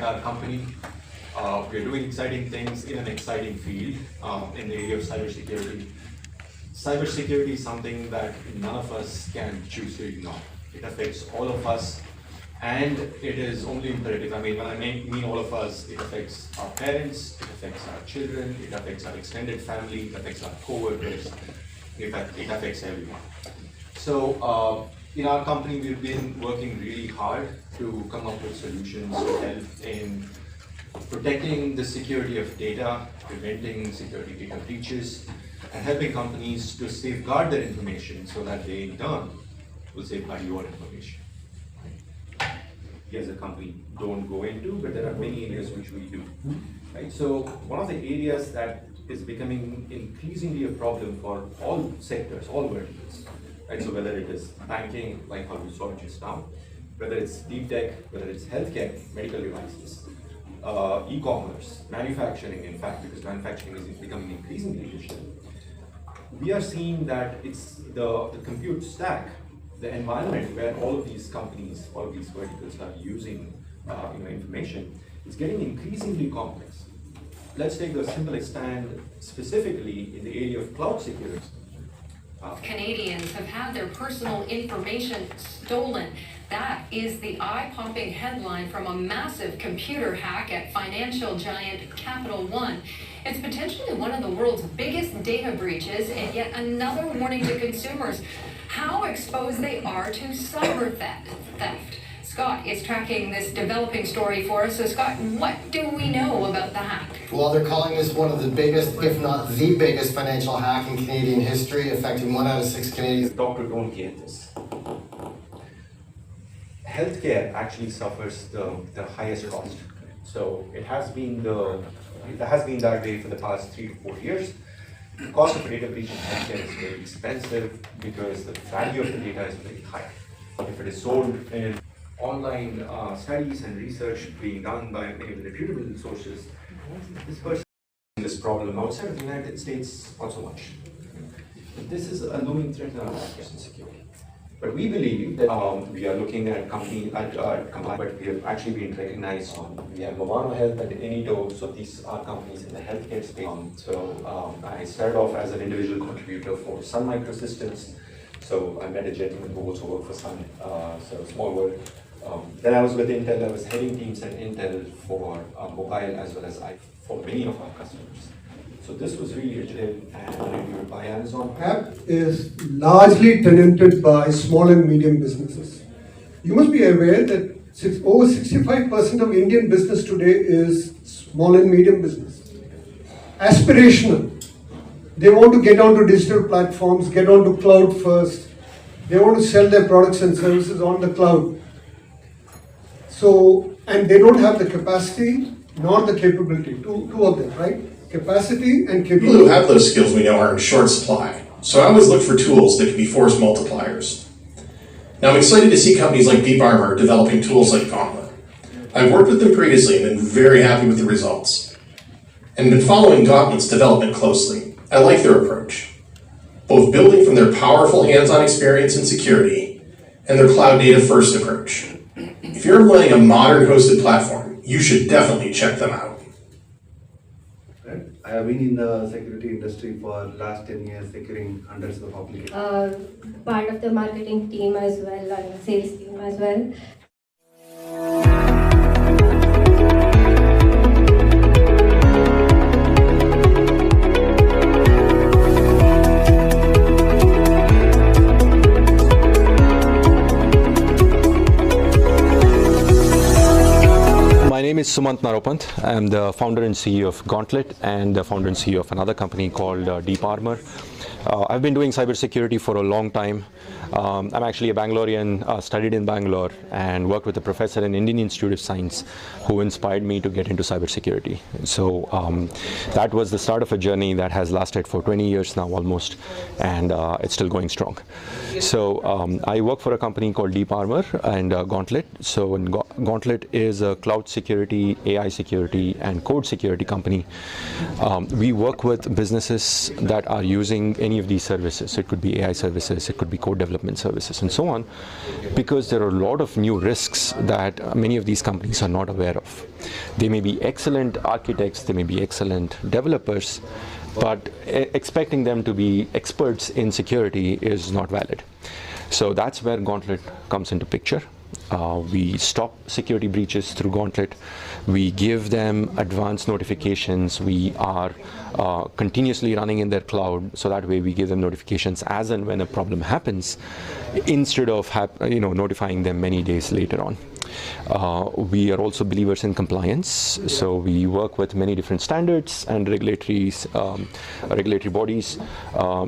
our company. We're doing exciting things in an exciting field in the area of cybersecurity. Cybersecurity is something that none of us can choose to ignore. It affects all of us, and it is only imperative. I mean, when I mean all of us, it affects our parents, it affects our children, it affects our extended family, it affects our co-workers, it affects everyone. So in our company, we've been working really hard to come up with solutions to help in protecting the security of data, preventing security data breaches, and helping companies to safeguard their information so that they in turn will safeguard your information. We as a company don't go into, but there are many areas which we do. Right? So one of the areas that is becoming increasingly a problem for all sectors, all verticals. Right? So whether it is banking, like how we saw just now, whether it's deep tech, whether it's healthcare, medical devices, e-commerce, manufacturing, in fact, because manufacturing is becoming increasingly digital. We are seeing that it's the compute stack, the environment where all of these companies, all of these verticals are using information, is getting increasingly complex. Let's take the simplest stand specifically in the area of cloud security. Canadians have had their personal information stolen. That is the eye-popping headline from a massive computer hack at financial giant Capital One. It's potentially one of the world's biggest data breaches, and yet another warning to consumers how exposed they are to cyber theft. Scott is tracking this developing story for us. So Scott, what do we know about the hack? Well, they're calling this one of the biggest, if not the biggest, financial hack in Canadian history, affecting 1 out of 6 Canadians. Doctor, don't get this. Healthcare actually suffers the highest cost. So it has been that way for the past 3 to 4 years. The cost of a data breach in healthcare is very expensive because the value of the data is very high. If it is sold in online studies and research being done by many reputable sources, this person this problem outside of the United States not so much. This is a looming threat in our national security. But we believe that we are looking at companies but we have actually been recognized. We have Movano Health and Enito, so these are companies in the healthcare space. I started off as an individual contributor for Sun Microsystems. So I met a gentleman who also worked for Sun, so small world. Then I was with Intel. I was heading teams at Intel for mobile as well as for many of our customers. So this was really original and reviewed by Amazon. App is largely tenanted by small and medium businesses. You must be aware that over 65% of Indian business today is small and medium business. Aspirational. They want to get onto digital platforms, get onto cloud first. They want to sell their products and services on the cloud. So, and they don't have the capacity nor the capability, two of them, right? Capacity and capability. People who have those skills we know are in short supply. So I always look for tools that can be force multipliers. Now I'm excited to see companies like DeepArmor developing tools like Gauntlet. I've worked with them previously and been very happy with the results. And been following Gauntlet's development closely. I like their approach, both building from their powerful hands-on experience in security and their cloud data first approach. If you're running a modern hosted platform, you should definitely check them out. I have been in the security industry for the last 10 years, securing hundreds of applications. Part of the marketing team as well, and sales team as well. My name is Sumant Naropant. I'm the founder and CEO of Gauntlet and the founder and CEO of another company called DeepArmor. I've been doing cybersecurity for a long time. I'm actually a Bangalorean, studied in Bangalore and worked with a professor in Indian Institute of Science who inspired me to get into cybersecurity. So that was the start of a journey that has lasted for 20 years now almost, and it's still going strong. So I work for a company called DeepArmor and Gauntlet. So Gauntlet is a cloud security, AI security, and code security company. We work with businesses that are using any of these services. It could be AI services, it could be code development development services, and so on, because there are a lot of new risks that many of these companies are not aware of. They may be excellent architects, they may be excellent developers, but expecting them to be experts in security is not valid. So that's where Gauntlet comes into picture. We stop security breaches through Gauntlet. We give them advanced notifications. We are continuously running in their cloud, so that way we give them notifications as and when a problem happens, instead of notifying them many days later on. We are also believers in compliance, so we work with many different standards and regulatory bodies.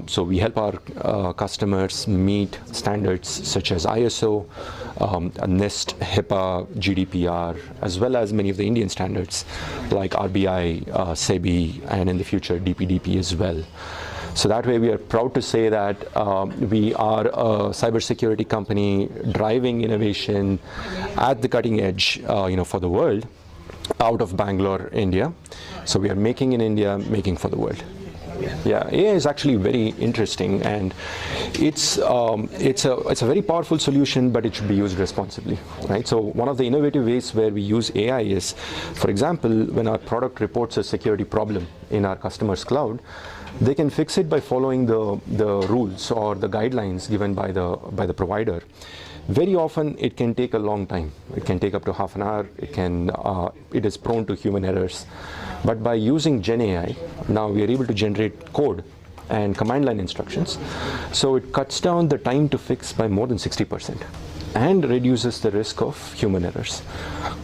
So we help our customers meet standards such as ISO, NIST, HIPAA, GDPR, as well as many of the Indian standards like RBI, SEBI, and in the future DPDP as well. So that way we are proud to say that we are a cybersecurity company driving innovation at the cutting edge for the world out of Bangalore, India. So we are making in India, making for the world. Yeah, AI is actually very interesting, and it's a very powerful solution, but it should be used responsibly, right? So one of the innovative ways where we use AI is, for example, when our product reports a security problem in our customer's cloud, they can fix it by following the rules or the guidelines given by the provider. Very often it can take a long time. It can take up to half an hour. It is prone to human errors. But by using GenAI, now we are able to generate code and command line instructions. So it cuts down the time to fix by more than 60% and reduces the risk of human errors.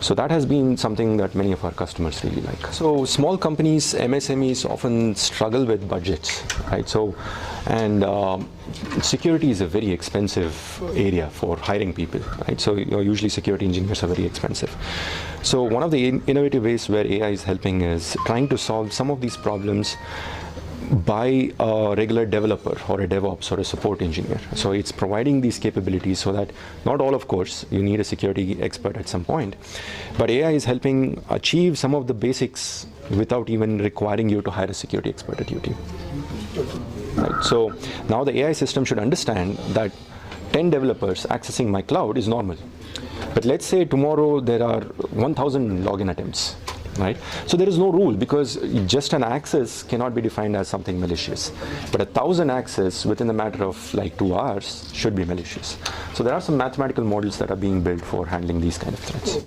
So that has been something that many of our customers really like. So small companies, MSMEs often struggle with budgets, right? So, and security is a very expensive area for hiring people, right? So usually security engineers are very expensive. So one of the innovative ways where AI is helping is trying to solve some of these problems by a regular developer or a DevOps or a support engineer. So it's providing these capabilities so that not all, of course, you need a security expert at some point, but AI is helping achieve some of the basics without even requiring you to hire a security expert at your team. Right. So now the AI system should understand that 10 developers accessing my cloud is normal. But let's say tomorrow there are 1,000 login attempts. Right? So there is no rule, because just an access cannot be defined as something malicious. But 1,000 access within a matter of like 2 hours should be malicious. So there are some mathematical models that are being built for handling these kind of threats.